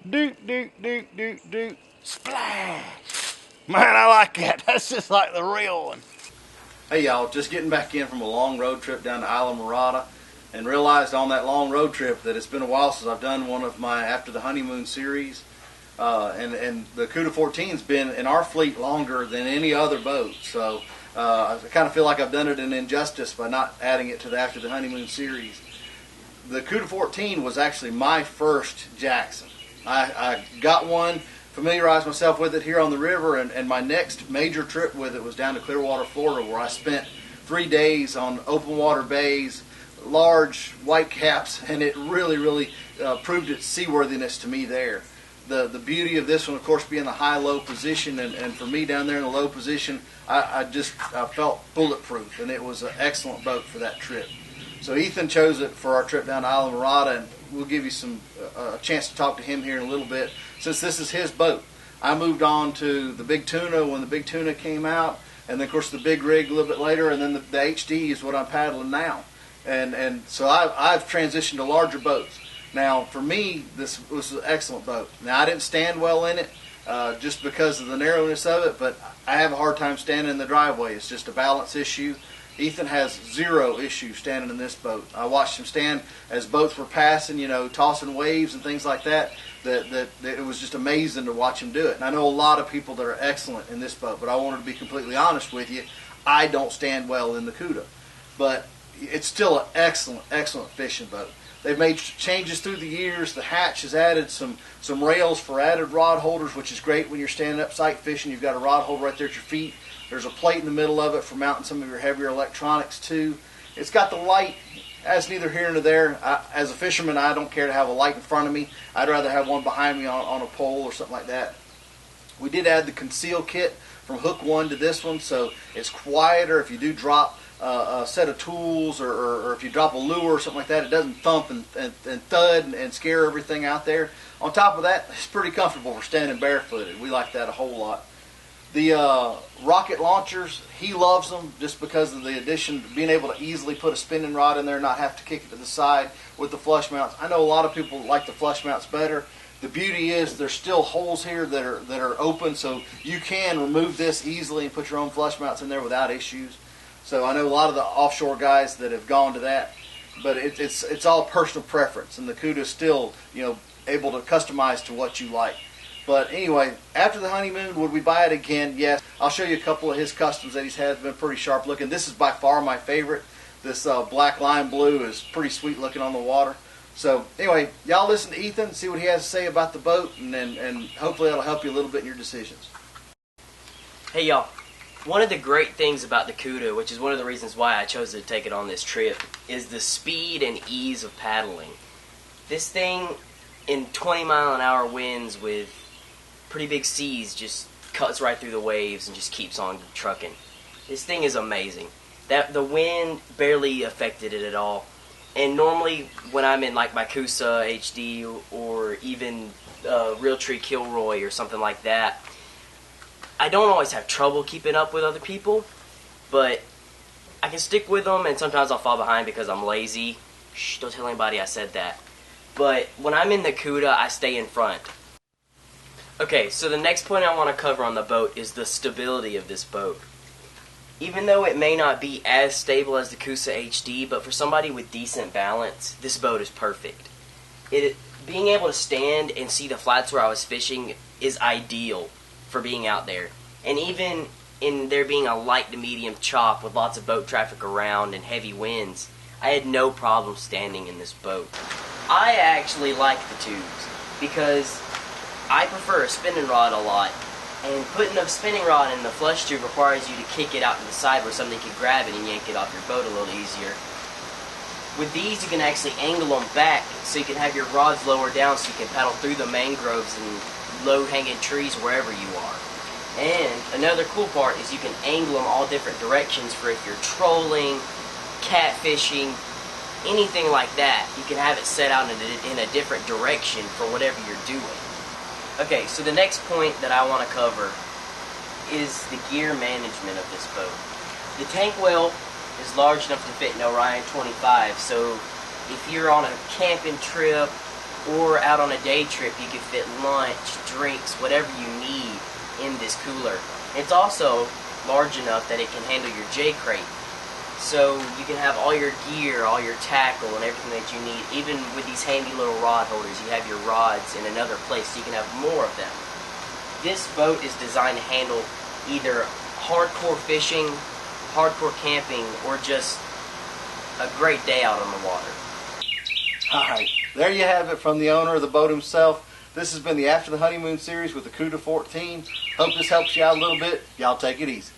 Doot, doot, doot, doot, doot. Splash. Man, I like that. That's just like the real one. Hey y'all, just getting back in from a long road trip down to Isla Mirada, and realized on that long road trip that it's been a while since I've done one of my After the Honeymoon series. And the Cuda 14's been in our fleet longer than any other boat, so I kind of feel like I've done it an injustice by not adding it to the After the Honeymoon series. The Cuda 14 was actually my first Jackson. I got one, familiarized myself with it here on the river, and my next major trip with it was down to Clearwater, Florida, where I spent 3 days on open water bays, large white caps, and it really proved its seaworthiness to me there. The beauty of this one, of course, being the high-low position, and for me down there in the low position, I felt bulletproof, and it was an excellent boat for that trip. So Ethan chose it for our trip down to Isla Mirada, and we'll give you a chance to talk to him here in a little bit, since this is his boat. I moved on to the Big Tuna when the Big Tuna came out, and then, of course, the Big Rig a little bit later, and then the HD is what I'm paddling now. And so I've transitioned to larger boats. Now, for me, this was an excellent boat. Now, I didn't stand well in it just because of the narrowness of it, but I have a hard time standing in the driveway. It's just a balance issue. Ethan has zero issue standing in this boat. I watched him stand as boats were passing, tossing waves and things like that. That it was just amazing to watch him do it. And I know a lot of people that are excellent in this boat, but I wanted to be completely honest with you. I don't stand well in the Cuda, but it's still an excellent fishing boat. They've made changes through the years. The hatch has added some rails for added rod holders, which is great when you're standing up sight fishing. You've got a rod holder right there at your feet. There's a plate in the middle of it for mounting some of your heavier electronics too. It's got the light. That's neither here nor there. As a fisherman, I don't care to have a light in front of me. I'd rather have one behind me on a pole or something like that. We did add the conceal kit from hook one to this one, so it's quieter if you do drop a set of tools or if you drop a lure or something like that. It doesn't thump and thud and scare everything out there. On top of that, it's pretty comfortable for standing barefooted. We like that a whole lot. The rocket launchers, he loves them just because of the addition, being able to easily put a spinning rod in there and not have to kick it to the side with the flush mounts. I know a lot of people like the flush mounts better. The beauty is there's still holes here that are open, so you can remove this easily and put your own flush mounts in there without issues. So I know a lot of the offshore guys that have gone to that, but it's all personal preference, and the Cuda is still able to customize to what you like. But anyway, after the Honeymoon, would we buy it again? Yes. I'll show you a couple of his customs that he's had. It's been pretty sharp looking. This is by far my favorite. This black lime blue is pretty sweet looking on the water. So anyway, y'all listen to Ethan, see what he has to say about the boat, and hopefully that'll help you a little bit in your decisions. Hey y'all, one of the great things about the Cuda, which is one of the reasons why I chose to take it on this trip, is the speed and ease of paddling. This thing in 20-mile-an-hour winds with pretty big seas just cuts right through the waves and just keeps on trucking. This thing is amazing. The wind barely affected it at all. And normally when I'm in like my Kusa HD or even Realtree Kilroy or something like that, I don't always have trouble keeping up with other people, but I can stick with them, and sometimes I'll fall behind because I'm lazy. Shh, don't tell anybody I said that. But when I'm in the Cuda, I stay in front. Okay, so the next point I want to cover on the boat is the stability of this boat. Even though it may not be as stable as the Kusa HD, but for somebody with decent balance, this boat is perfect. Being able to stand and see the flats where I was fishing is ideal for being out there. And even in there being a light to medium chop with lots of boat traffic around and heavy winds, I had no problem standing in this boat. I actually like the tubes because I prefer a spinning rod a lot, and putting a spinning rod in the flush tube requires you to kick it out to the side where something can grab it and yank it off your boat a little easier. With these, you can actually angle them back so you can have your rods lower down so you can paddle through the mangroves and low-hanging trees wherever you are. And another cool part is you can angle them all different directions for if you're trolling, catfishing, anything like that. You can have it set out in a different direction for whatever you're doing. Okay, so the next point that I want to cover is the gear management of this boat. The tank well is large enough to fit an Orion 25, so if you're on a camping trip or out on a day trip, you can fit lunch, drinks, whatever you need in this cooler. It's also large enough that it can handle your J crate. So you can have all your gear, all your tackle, and everything that you need. Even with these handy little rod holders, you have your rods in another place so you can have more of them. This boat is designed to handle either hardcore fishing, hardcore camping, or just a great day out on the water. Alright, there you have it from the owner of the boat himself. This has been the After the Honeymoon series with the Cuda 14. Hope this helps you out a little bit. Y'all take it easy.